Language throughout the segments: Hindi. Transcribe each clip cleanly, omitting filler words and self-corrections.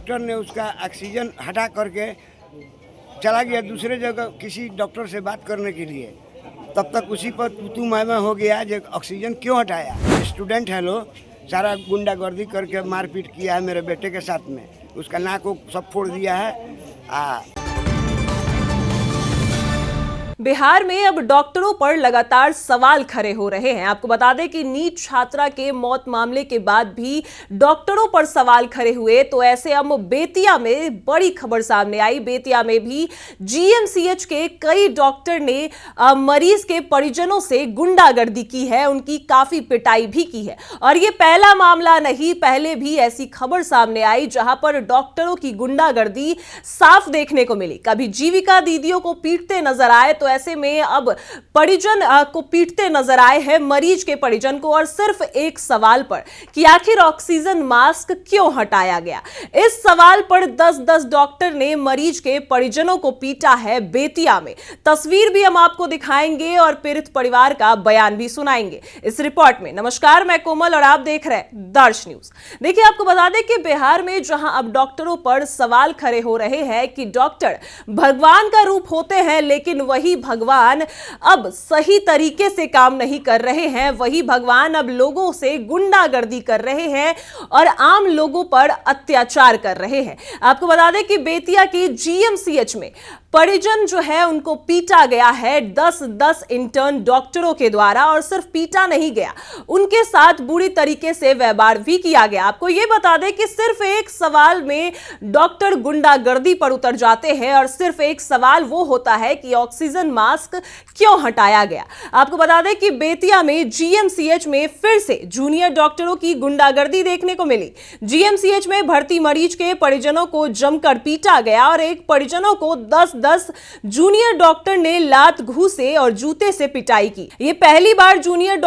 डॉक्टर ने उसका ऑक्सीजन हटा करके चला गया दूसरे जगह किसी डॉक्टर से बात करने के लिए। तब तक उसी पर तू मैं हो गया जो ऑक्सीजन क्यों हटाया। स्टूडेंट है लोग सारा गुंडागर्दी करके मारपीट किया है मेरे बेटे के साथ में, उसका नाक को सब फोड़ दिया है। बिहार में अब डॉक्टरों पर लगातार सवाल खड़े हो रहे हैं। आपको बता दें कि नीट छात्रा के मौत मामले के बाद भी डॉक्टरों पर सवाल खड़े हुए, तो ऐसे अब बेतिया में बड़ी खबर सामने आई। बेतिया में भी जीएमसीएच के कई डॉक्टर ने मरीज के परिजनों से गुंडागर्दी की है, उनकी काफी पिटाई भी की है। और ये पहला मामला नहीं, पहले भी ऐसी खबर सामने आई जहां पर डॉक्टरों की गुंडागर्दी साफ देखने को मिली। कभी जीविका दीदियों को पीटते नजर आए, तो ऐसे में अब परिजन को पीटते नजर आए हैं मरीज के परिजन को, और सिर्फ एक सवाल पर कि आखिर ऑक्सीजन मास्क क्यों हटाया गया। इस सवाल पर 10-10 डॉक्टर ने मरीज के परिजनों को पीटा है बेतिया में। तस्वीर भी हम आपको दिखाएंगे और पीड़ित परिवार का बयान भी सुनाएंगे इस रिपोर्ट में। नमस्कार, मैं कोमल और आप देख रहे हैं दर्श न्यूज। देखिए, आपको बता दें कि बिहार में जहां अब डॉक्टरों पर सवाल खड़े हो रहे हैं कि डॉक्टर भगवान का रूप होते हैं, लेकिन वही भगवान अब सही तरीके से काम नहीं कर रहे हैं, वही भगवान अब लोगों से गुंडागर्दी कर रहे हैं और आम लोगों पर अत्याचार कर रहे हैं। आपको बता दें कि बेतिया के जीएमसीएच में परिजन जो है उनको पीटा गया है 10-10 इंटर्न डॉक्टरों के द्वारा, और सिर्फ पीटा नहीं गया, उनके साथ बुरी तरीके से व्यवहार भी किया गया। आपको यह बता दें कि सिर्फ एक सवाल में डॉक्टर गुंडागर्दी पर उतर जाते हैं, और सिर्फ एक सवाल वो होता है कि ऑक्सीजन मास्क क्यों हटाया गया। आपको बता दें कि बेतिया में जीएमसीएच में फिर से जूनियर डॉक्टरों की गुंडागर्दी देखने को मिली। जीएमसीएच में भर्ती मरीज के परिजनों को जमकर पीटा गया, और एक परिजनों को 10 जूनियर डॉक्टर ने लात घूंसे और जूते से पिटाई की। ये पहली बार जूनियर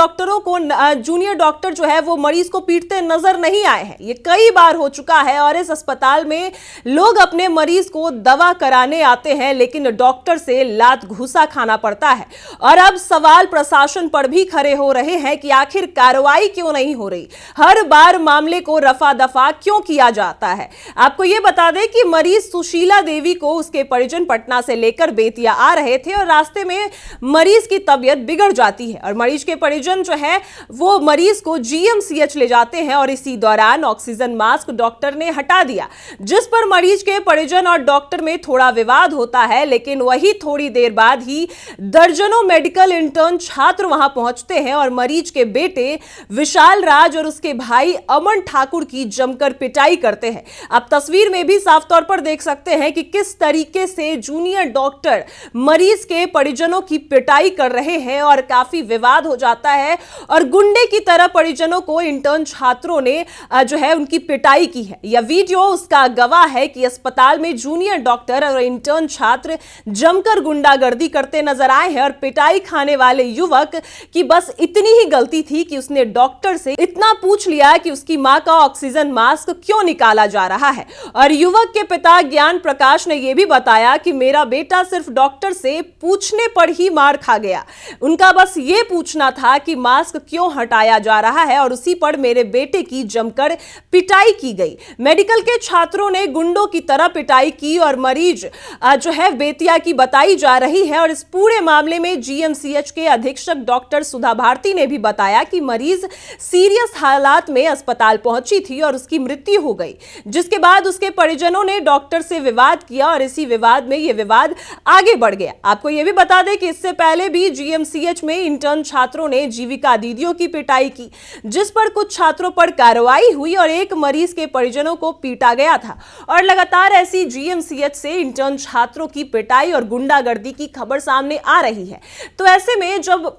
डॉक्टर जो है वो मरीज को पीटते नजर नहीं आए हैं, ये कई बार हो चुका है। और इस अस्पताल में लोग अपने मरीज को दवा कराने आते हैं, लेकिन डॉक्टर से लात घूंसा खाना पड़ता है। और अब सवाल प्रशासन पर भी खड़े हो रहे हैं कि आखिर कार्रवाई क्यों नहीं हो रही, हर बार मामले को रफा दफा क्यों किया जाता है। आपको यह बता दें कि मरीज सुशीला देवी को उसके परिजन पटना से लेकर बेतिया आ रहे थे, और रास्ते में मरीज की तबीयत बिगड़ जाती है, और मरीज के परिजन जो है वो मरीज को जीएमसीएच ले जाते हैं, और इसी दौरान ऑक्सीजन मास्क डॉक्टर ने हटा दिया, जिस पर मरीज के परिजन और डॉक्टर में थोड़ा विवाद होता है। लेकिन वही थोड़ी देर बाद ही दर्जनों मेडिकल इंटर्न छात्र वहां पहुंचते हैं और मरीज के बेटे विशाल राज और उसके भाई अमन ठाकुर की जमकर पिटाई करते हैं। आप तस्वीर में भी साफ तौर पर देख सकते हैं कि किस तरीके से जूनियर डॉक्टर मरीज के परिजनों की पिटाई कर रहे हैं, और काफी विवाद हो जाता है, और गुंडे की तरह परिजनों को इंटर्न छात्रों ने जो है उनकी पिटाई की है। यह वीडियो उसका गवाह है कि अस्पताल में जूनियर डॉक्टर और इंटर्न छात्र जमकर गुंडागर्दी करते नजर आए हैं, और पिटाई खाने वाले युवक की बस इतनी ही गलती थी कि उसने डॉक्टर से इतना पूछ लिया कि उसकी मां का ऑक्सीजन मास्क क्यों निकाला जा रहा है। और युवक के पिता ज्ञान प्रकाश ने यह भी बताया कि मेरा बेटा सिर्फ डॉक्टर से पूछने पर ही मार खा गया, उनका बस ये पूछना था कि मास्क क्यों हटाया जा रहा है, और उसी पर मेरे बेटे की जमकर पिटाई की गई। मेडिकल के छात्रों ने गुंडों की तरह पिटाई की, और मरीज जो है बेतिया की बताई जा रही है। और इस पूरे मामले में जीएमसीएच के अधीक्षक डॉक्टर सुधा भारती ने भी बताया कि मरीज सीरियस हालात में अस्पताल पहुंची थी और उसकी मृत्यु हो गई, जिसके बाद उसके परिजनों ने डॉक्टर से विवाद किया, और इसी विवाद में यह विवाद आगे बढ़ गया। आपको यह भी बता दें कि इससे पहले भी जीएमसीएच में इंटर्न छात्रों ने जीविका दीदियों की पिटाई की, जिस पर कुछ छात्रों पर कार्रवाई हुई और एक मरीज के परिजनों को पीटा गया था। और लगातार ऐसी जीएमसीएच से इंटर्न छात्रों की पिटाई और गुंडागर्दी की खबर सामने आ रही है। तो ऐसे में जब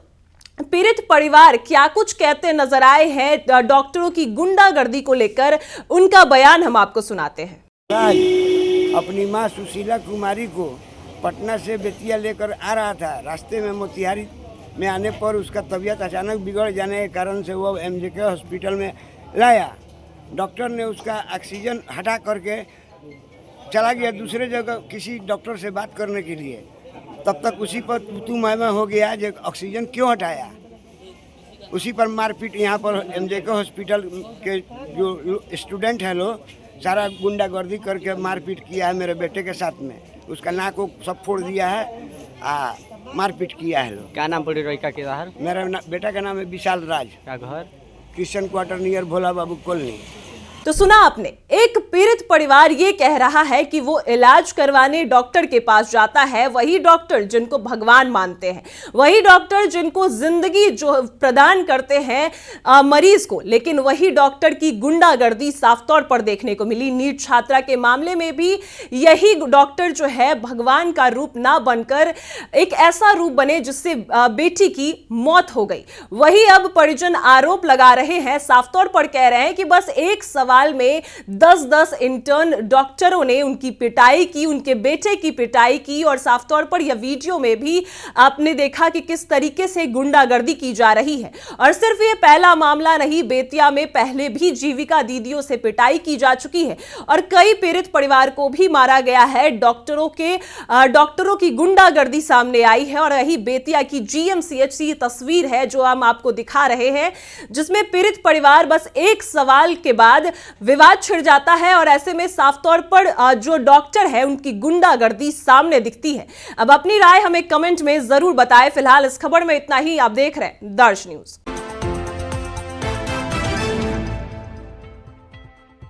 पीड़ित परिवार क्या कुछ कहते नजर आए हैं डॉक्टरों की गुंडागर्दी को लेकर, उनका बयान हम आपको सुनाते हैं। अपनी मां सुशीला कुमारी को पटना से बेतिया लेकर आ रहा था। रास्ते में मोतिहारी में आने पर उसका तबीयत अचानक बिगड़ जाने के कारण से वो एमजेके हॉस्पिटल में लाया। डॉक्टर ने उसका ऑक्सीजन हटा करके चला गया दूसरे जगह किसी डॉक्टर से बात करने के लिए। तब तक उसी पर तू मैं हो गया जो ऑक्सीजन क्यों हटाया। उसी पर मारपीट यहाँ पर एमजेके हॉस्पिटल के जो स्टूडेंट हैं लोग सारा गुंडागर्दी करके मारपीट किया है मेरे बेटे के साथ में। उसका नाक को सब फोड़ दिया है, मारपीट किया है लोग। क्या नाम पड़ी लड़का के बाहर? मेरा बेटा का नाम है विशाल राज। क्या घर? क्रिश्चियन क्वार्टर नियर भोला बाबू कॉलोनी। तो सुना आपने, एक पीड़ित परिवार ये कह रहा है कि वो इलाज करवाने डॉक्टर के पास जाता है, वही डॉक्टर जिनको भगवान मानते हैं, वही डॉक्टर जिनको जिंदगी जो प्रदान करते हैं मरीज को, लेकिन वही डॉक्टर की गुंडागर्दी साफ तौर पर देखने को मिली। नीट छात्रा के मामले में भी यही डॉक्टर जो है भगवान का रूप ना बनकर एक ऐसा रूप बने जिससे बेटी की मौत हो गई। वही अब परिजन आरोप लगा रहे हैं, साफ तौर पर कह रहे हैं कि बस एक सवाल में 10-10 इंटर्न डॉक्टरों ने उनकी पिटाई की, उनके बेटे की पिटाई की। और साफ तौर पर यह वीडियो में भी आपने देखा कि किस तरीके से गुंडागर्दी की जा रही है। और सिर्फ ये पहला मामला नहीं, बेतिया में पहले भी जीविका दीदियों से पिटाई की जा चुकी है और कई पीड़ित परिवार को भी मारा गया है। डॉक्टरों की गुंडागर्दी सामने आई है और यही बेतिया की जीएमसीएच की तस्वीर है जो हम आपको दिखा रहे हैं, जिसमें पीड़ित परिवार बस एक सवाल के बाद विवाद छिड़ जाता है और ऐसे में साफ तौर पर जो डॉक्टर है उनकी गुंडागर्दी सामने दिखती है। अब अपनी राय हमें कमेंट में जरूर बताएं। फिलहाल इस खबर में इतना ही। आप देख रहे हैं दर्श न्यूज।